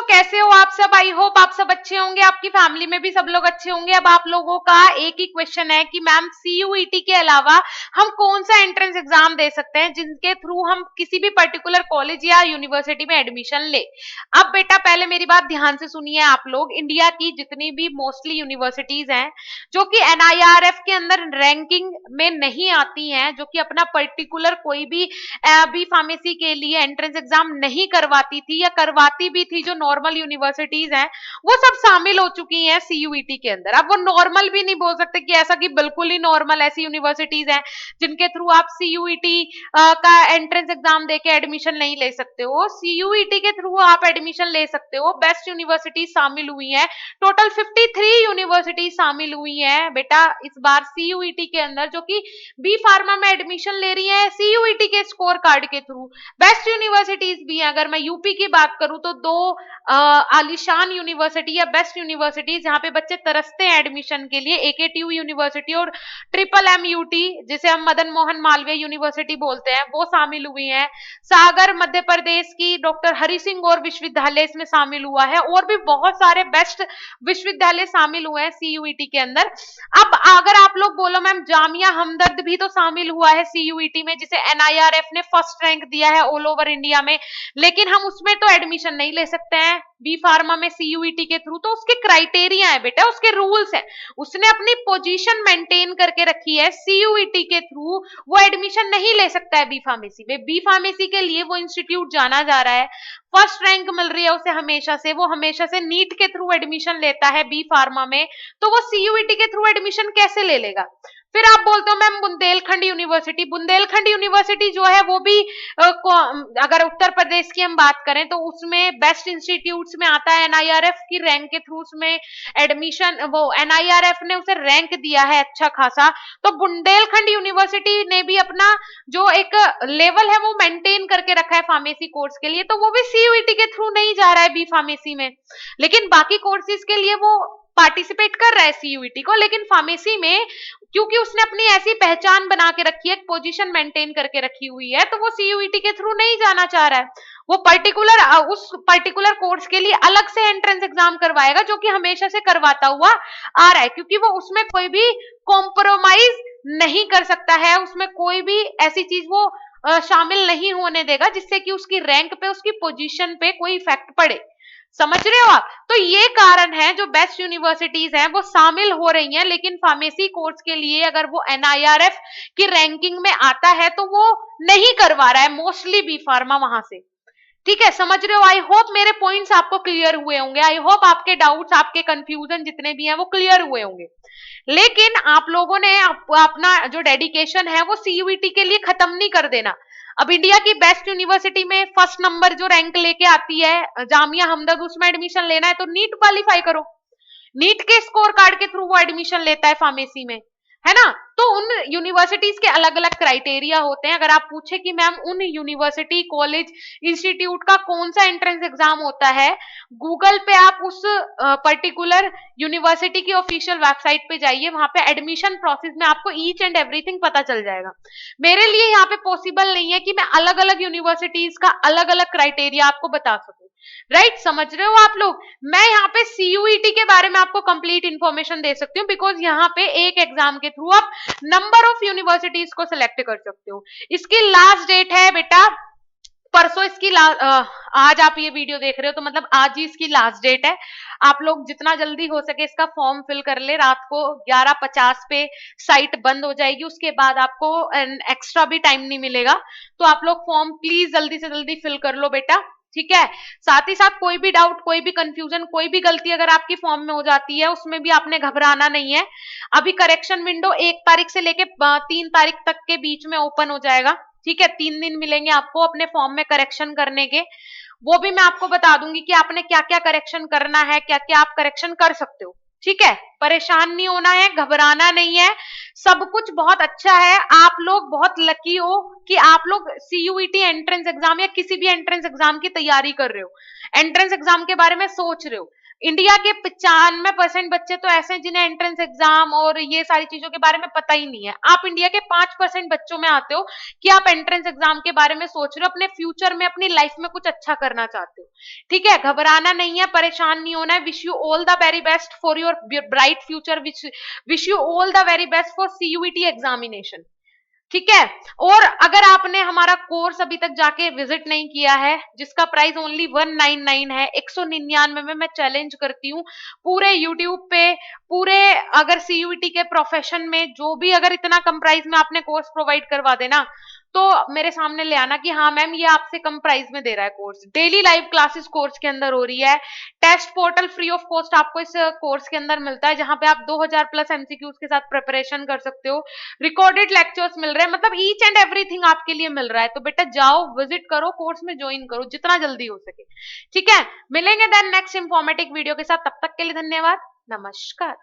कैसे हो आप सब? आई होप आप सब अच्छे होंगे, आपकी फैमिली में भी सब लोग अच्छे होंगे। अब आप लोगों का एक ही क्वेश्चन है कि मैम सीयूईटी के अलावा हम कौन सा एंट्रेंस एग्जाम दे सकते हैं जिनके थ्रू हम किसी भी पर्टिकुलर कॉलेज या यूनिवर्सिटी में एडमिशन ले। अब बेटा पहले मेरी बात ध्यान से सुनिए आप लोग। इंडिया की जितनी भी मोस्टली यूनिवर्सिटीज हैं जो कि एनआईआरएफ के अंदर रैंकिंग में नहीं आती हैं, जो कि अपना पर्टिकुलर कोई भी बी फार्मेसी के लिए एंट्रेंस एग्जाम नहीं करवाती थी या करवाती भी थी, जो नॉर्मल यूनिवर्सिटीज हैं वो सब शामिल हो चुकी हैं सीयूईटी के अंदर। अब वो नॉर्मल भी नहीं बोल सकते कि ऐसा कि बिल्कुल ही नॉर्मल ऐसी यूनिवर्सिटीज हैं जिनके थ्रू आप सीयूईटी का एंट्रेंस एग्जाम देके एडमिशन नहीं ले सकते हो। सीयूईटी के थ्रू आप एडमिशन ले सकते हो। बेस्ट यूनिवर्सिटीज शामिल हुई हैं, टोटल 53 यूनिवर्सिटी शामिल हुई हैं बेटा इस बार सीयूईटी के अंदर, जो कि बी फार्मा में एडमिशन ले रही है सीयूईटी के स्कोर कार्ड के थ्रू। बेस्ट यूनिवर्सिटीज भी हैं। अगर मैं यूपी की बात करूं तो दो आलीशान यूनिवर्सिटी या बेस्ट यूनिवर्सिटीज जहां पे बच्चे तरसते हैं एडमिशन के लिए, एकेटीयू यूनिवर्सिटी और ट्रिपल एमयूटी जिसे हम मदन मोहन मालवीय यूनिवर्सिटी बोलते हैं, वो शामिल हुई हैं। सागर मध्य प्रदेश की डॉक्टर हरि सिंह गौर विश्वविद्यालय इसमें शामिल हुआ है, और भी बहुत सारे बेस्ट विश्वविद्यालय शामिल हुए हैं सीयूईटी के अंदर। अब अगर आप लोग बोलो मैम जामिया हमदर्द भी तो शामिल हुआ है सीयूईटी में, जिसे एनआईआरएफ ने फर्स्ट रैंक दिया है ऑल ओवर इंडिया में, लेकिन हम उसमें तो एडमिशन नहीं ले सकते हैं बी फार्मा में सीयूईटी के थ्रू। तो उसके क्राइटेरिया है बेटा, उसके रूल्स है, उसने अपनी पोजीशन मेंटेन करके रखी है। सीयूईटी के थ्रू वो एडमिशन नहीं ले सकता है बी फार्मेसी में। बी फार्मेसी के लिए वो इंस्टीट्यूट जाना जा रहा है, फर्स्ट रैंक मिल रही है उसे हमेशा से, वो हमेशा से नीट के थ्रू एडमिशन लेता है बी फार्मा में, तो वो सीयूईटी के थ्रू एडमिशन कैसे ले लेगा? फिर आप बोलते हो ma'am Bundelkhand university. Bundelkhand university जो है वो भी अगर उत्तर प्रदेश की हम बात करें तो उसमें बेस्ट इंस्टीट्यूट्स में आता है एनआईआरएफ की रैंक के थ्रू उसमें एडमिशन, वो एनआईआरएफ ने उसे रैंक दिया है अच्छा खासा। तो बुंदेलखंड यूनिवर्सिटी ने भी अपना जो एक लेवल है वो मेंटेन करके रखा है फार्मेसी कोर्स के लिए, तो वो भी सीयूईटी के थ्रू नहीं जा रहा है बी फार्मेसी में। लेकिन बाकी कोर्सेज के लिए वो पार्टिसिपेट कर रहा है सीयूईटी को, लेकिन फार्मेसी में क्योंकि उसने अपनी ऐसी पहचान बना के रखी है, पोजीशन मेंटेन करके रखी हुई है, तो वो सीयूईटी के थ्रू नहीं जाना चाह रहा है। वो उस पर्टिकुलर कोर्स के लिए अलग से एंट्रेंस एग्जाम करवाएगा, जो कि हमेशा से करवाता हुआ आ रहा है, क्योंकि वो उसमें कोई भी कॉम्प्रोमाइज नहीं कर सकता है, उसमें कोई भी ऐसी चीज वो शामिल नहीं होने देगा जिससे कि उसकी रैंक पे, उसकी पोजीशन पे कोई इफेक्ट पड़े। समझ रहे हो आप? तो ये कारण है जो बेस्ट यूनिवर्सिटीज हैं वो शामिल हो रही हैं, लेकिन फार्मेसी कोर्स के लिए अगर वो एनआईआरएफ की रैंकिंग में आता है तो वो नहीं करवा रहा है मोस्टली बी फार्मा वहां से। ठीक है, समझ रहे हो? आई होप मेरे पॉइंट्स आपको क्लियर हुए होंगे, आई होप आपके डाउट्स, आपके कंफ्यूजन जितने भी हैं वो क्लियर हुए होंगे। लेकिन आप लोगों ने अपना जो डेडिकेशन है वो सीयूईटी के लिए खत्म नहीं कर देना। अब इंडिया की बेस्ट यूनिवर्सिटी में फर्स्ट नंबर जो रैंक लेके आती है जामिया हमदर्द, उसमें एडमिशन लेना है तो नीट क्वालिफाई करो। नीट के स्कोर कार्ड के थ्रू वो एडमिशन लेता है फार्मेसी में, है ना? तो उन यूनिवर्सिटीज के अलग अलग क्राइटेरिया होते हैं। अगर आप पूछे कि मैम उन यूनिवर्सिटी, कॉलेज, इंस्टीट्यूट का कौन सा एंट्रेंस एग्जाम होता है, गूगल पे आप उस पर्टिकुलर यूनिवर्सिटी की ऑफिशियल वेबसाइट पे जाइए, वहां पे एडमिशन प्रोसेस में आपको ईच एंड एवरीथिंग पता चल जाएगा। मेरे लिए यहाँ पे पॉसिबल नहीं है कि मैं अलग अलग यूनिवर्सिटीज का अलग अलग क्राइटेरिया आपको बता सकूं। राइट, समझ रहे हो आप लोग? मैं यहाँ पे सीयूईटी के बारे में आपको कंप्लीट इंफॉर्मेशन दे सकती हूँ, बिकॉज यहाँ पे एक एग्जाम के थ्रू आप नंबर ऑफ यूनिवर्सिटीज को सिलेक्ट कर सकते हो। इसकी लास्ट डेट है बेटा परसों, आज आप ये वीडियो देख रहे हो तो मतलब आज ही इसकी लास्ट डेट है। आप लोग जितना जल्दी हो सके इसका फॉर्म फिल कर ले। रात को 11:50 पे साइट बंद हो जाएगी, उसके बाद आपको एक्स्ट्रा भी टाइम नहीं मिलेगा, तो आप लोग फॉर्म प्लीज जल्दी से जल्दी फिल कर लो बेटा। ठीक है, साथ ही साथ कोई भी डाउट, कोई भी कंफ्यूजन, कोई भी गलती अगर आपकी फॉर्म में हो जाती है उसमें भी आपने घबराना नहीं है। अभी करेक्शन विंडो 1 तारीख से लेके 3 तारीख तक के बीच में ओपन हो जाएगा। ठीक है, 3 दिन मिलेंगे आपको अपने फॉर्म में करेक्शन करने के। वो भी मैं आपको बता दूंगी कि आपने क्या क्या करेक्शन करना है, क्या क्या आप करेक्शन कर सकते हो। ठीक है, परेशान नहीं होना है, घबराना नहीं है, सब कुछ बहुत अच्छा है। आप लोग बहुत लकी हो कि आप लोग सीयूईटी एंट्रेंस एग्जाम या किसी भी एंट्रेंस एग्जाम की तैयारी कर रहे हो, एंट्रेंस एग्जाम के बारे में सोच रहे हो। इंडिया के 95% बच्चे तो ऐसे हैं जिन्हें एंट्रेंस एग्जाम और ये सारी चीजों के बारे में पता ही नहीं है। आप इंडिया के 5% बच्चों में आते हो कि आप एंट्रेंस एग्जाम के बारे में सोच रहे हो, अपने फ्यूचर में अपनी लाइफ में कुछ अच्छा करना चाहते हो। ठीक है, घबराना नहीं है, परेशान नहीं होना है। Wish you all the very best for your bright future, wish you all the very best for CUET examination. ठीक है। और अगर आपने हमारा कोर्स अभी तक जाके विजिट नहीं किया है, जिसका प्राइस ओनली 199 है, 199 में मैं चैलेंज करती हूँ पूरे यूट्यूब पे, पूरे अगर सीयूईटी के प्रोफेशन में जो भी अगर इतना कम प्राइस में आपने कोर्स प्रोवाइड करवा देना, तो मेरे सामने ले आना कि हाँ मैम ये आपसे कम प्राइस में दे रहा है course. Daily live classes course के अंदर हो रही है। Test portal free of cost आपको इस कोर्स के अंदर मिलता है, जहां पे आप 2000 प्लस एमसीक्यूज के साथ प्रिपरेशन कर सकते हो। रिकॉर्डेड लेक्चर्स मिल रहे हैं, मतलब ईच एंड एवरीथिंग आपके लिए मिल रहा है। तो बेटा जाओ, विजिट करो, कोर्स में ज्वाइन करो जितना जल्दी हो सके। ठीक है, मिलेंगे देन नेक्स्ट इंफॉर्मेटिव वीडियो के साथ। तब तक के लिए धन्यवाद, नमस्कार।